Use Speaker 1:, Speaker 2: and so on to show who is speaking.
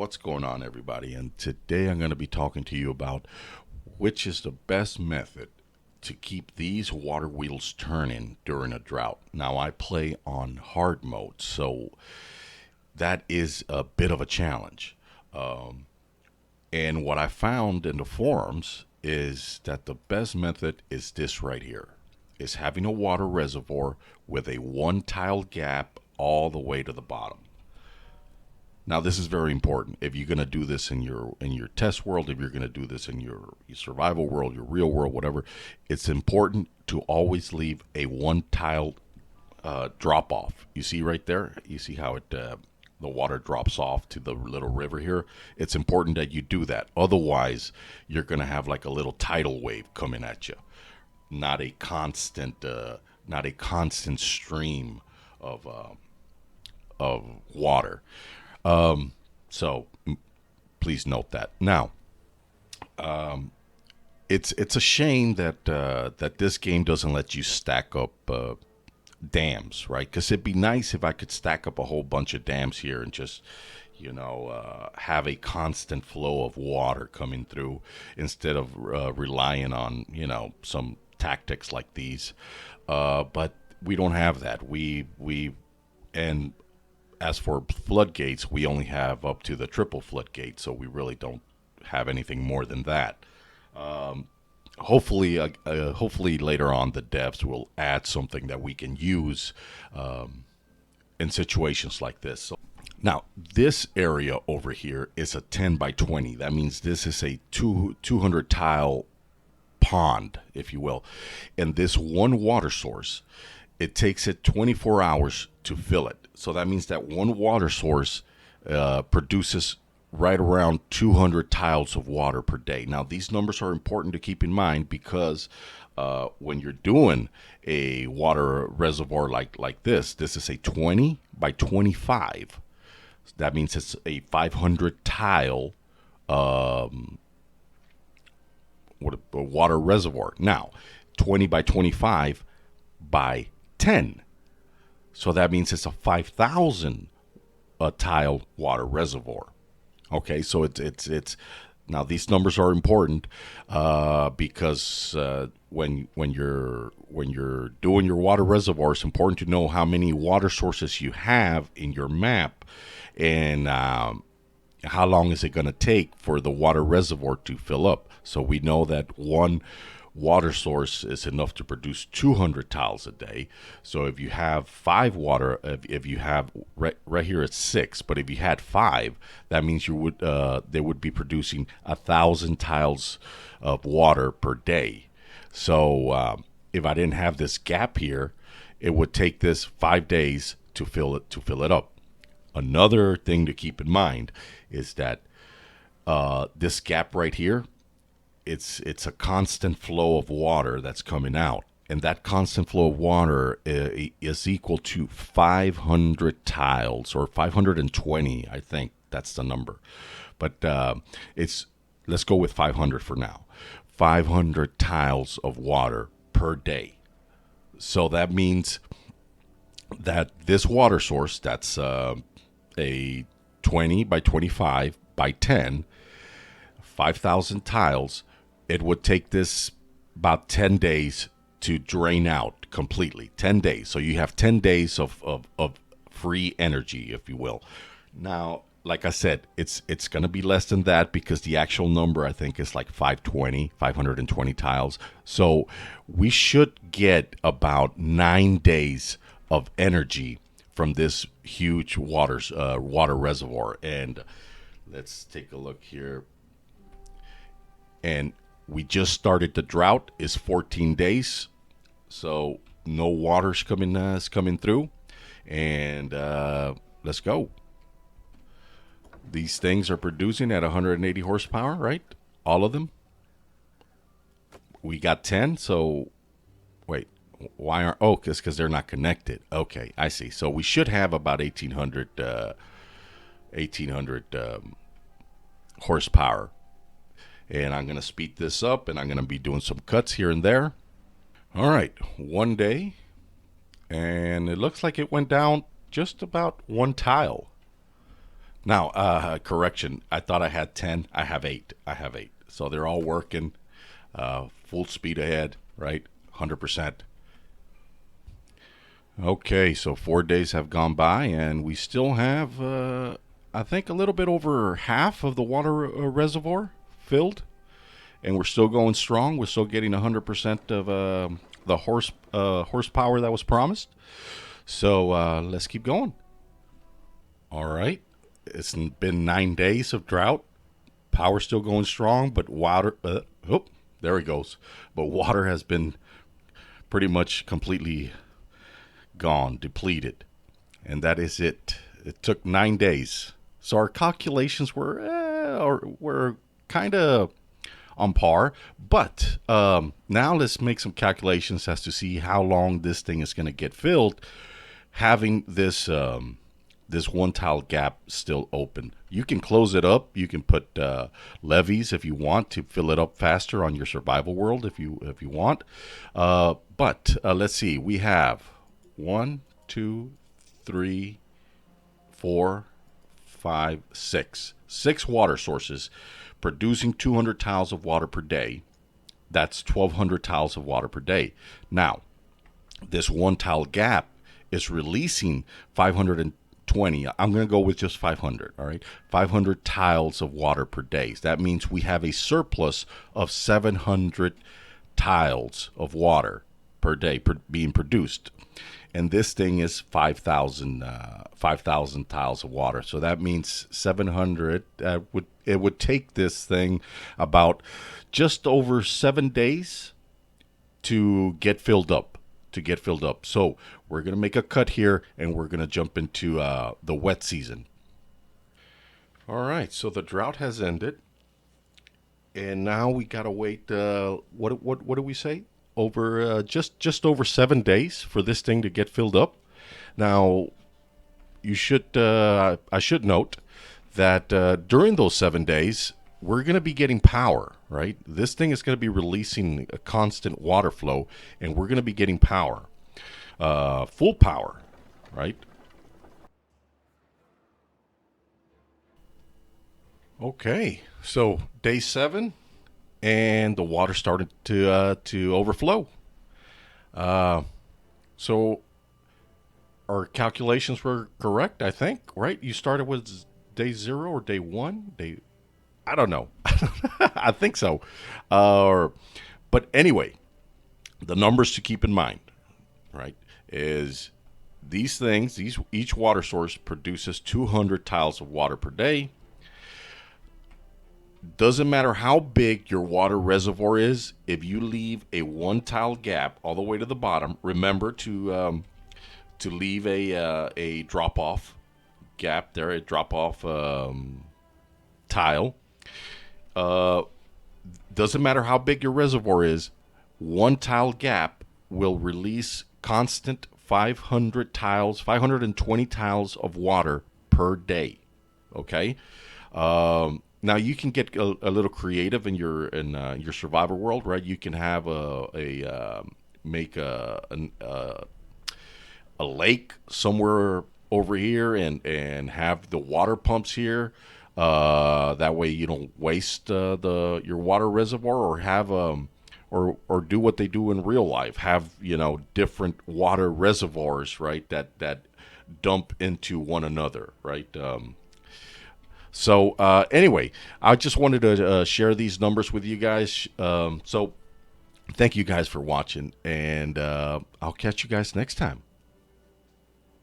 Speaker 1: What's going on, everybody? And today I'm going to be talking to you about which is the best method to keep these water wheels turning during a drought. Now, I play on hard mode, so that is a bit of a challenge. Um, and what I found in the forums is that the best method is this right here, is having a water reservoir with a one tile gap all the way to the bottom. Now, this is very important. If you're going to do this in your test world, if you're going to do this in your survival world, your real world, whatever, it's important to always leave a one tile drop off. You see right there? You see how it the water drops off to the little river here? It's important that you do that. Otherwise, you're going to have like a little tidal wave coming at you, not a constant stream of water. So please note that. Now, it's a shame that that this game doesn't let you stack up dams, right? Because it'd be nice if I could stack up a whole bunch of dams here and just have a constant flow of water coming through instead of relying on some tactics like these. But we don't have that. We and as for floodgates, we only have up to the triple floodgate, so we really don't have anything more than that. Hopefully later on the devs will add something that we can use in situations like this. So, now, this area over here is a 10 by 20. That means this is a 200 tile pond, if you will. And this one water source, it takes it 24 hours to fill it. So that means that one water source produces right around 200 tiles of water per day. Now, these numbers are important to keep in mind because when you're doing a water reservoir like this is a 20 by 25. That means it's a 500 tile a water reservoir. Now, 20 by 25 by 10. So that means it's a 5,000 tile water reservoir. Okay, so it's now these numbers are important because when you're doing your water reservoir, it's important to know how many water sources you have in your map and how long is it going to take for the water reservoir to fill up. So we know that one water source is enough to produce 200 tiles a day. So if you have if you have right here it's 6, but if you had 5, that means you would they would be producing 1,000 tiles of water per day. So if I didn't have this gap here, it would take this 5 days to fill it up. Another thing to keep in mind is that this gap right here, it's a constant flow of water that's coming out, and that constant flow of water is equal to 500 tiles or 520. I think that's the number, but let's go with 500 for now. 500 tiles of water per day. So that means that this water source, that's a 20 by 25 by 10, 5,000 tiles, it would take this about 10 days to drain out completely. 10 days. So you have 10 days of free energy, if you will. Now, like I said, it's going to be less than that because the actual number, I think, is like 520 tiles. So we should get about 9 days of energy from this huge water reservoir. And let's take a look here. And we just started the drought. Is 14 days, so no water's coming through. And let's go. These things are producing at 180 horsepower, right? All of them. We got 10. So wait, why aren't? Oh, because they're not connected. Okay, I see. So we should have about 1,800 horsepower. And I'm going to speed this up, and I'm going to be doing some cuts here and there. All right, one day, and it looks like it went down just about one tile. Now, correction. I thought I had 10. I have 8. I have 8. So they're all working full speed ahead, right? 100%. Okay, so 4 days have gone by, and we still have, I think, a little bit over half of the water reservoir filled, and we're still going strong. We're still getting 100% of the horsepower that was promised. So let's keep going. All right. It's been 9 days of drought. Power still going strong, but water. Oh, there it goes. But water has been pretty much completely gone, depleted, and that is it. It took 9 days, so our calculations were kind of on par. But now let's make some calculations as to see how long this thing is going to get filled, having this one tile gap still open. You can close it up. You can put levees if you want to fill it up faster on your survival world if you want. But let's see. We have 1, 2, 3, 4, 5, 6. 6 water sources producing 200 tiles of water per day. That's 1,200 tiles of water per day. Now, this one tile gap is releasing 520. I'm going to go with just 500. All right, 500 tiles of water per day. That means we have a surplus of 700 tiles of water per day being produced, and this thing is 5,000 tiles of water. So that means 700 would take this thing about just over 7 days to get filled up. So we're going to make a cut here, and we're going to jump into the wet season. All right, so the drought has ended, and now we got to wait. What do we say? Over just over 7 days for this thing to get filled up. Now, I should note that during those 7 days, we're going to be getting power, right? This thing is going to be releasing a constant water flow, and we're going to be getting power, full power, right? Okay, so day 7, and the water started to overflow. Uh, so our calculations were correct, I think, right? You started with day 0 or day 1? I don't know. I think so. Uh, but anyway, the numbers to keep in mind, right, is each water source produces 200 tiles of water per day. Doesn't matter how big your water reservoir is, if you leave a one tile gap all the way to the bottom, remember to leave a drop off gap there, a drop off tile. Uh, doesn't matter how big your reservoir is, one tile gap will release constant 520 tiles of water per day. Okay. Now you can get a little creative in your survivor world, right? You can have make a lake somewhere over here and have the water pumps here. That way you don't waste your water reservoir, or have or do what they do in real life. Have different water reservoirs, right? That dump into one another, right? So anyway, I just wanted to share these numbers with you guys. So thank you guys for watching, and I'll catch you guys next time.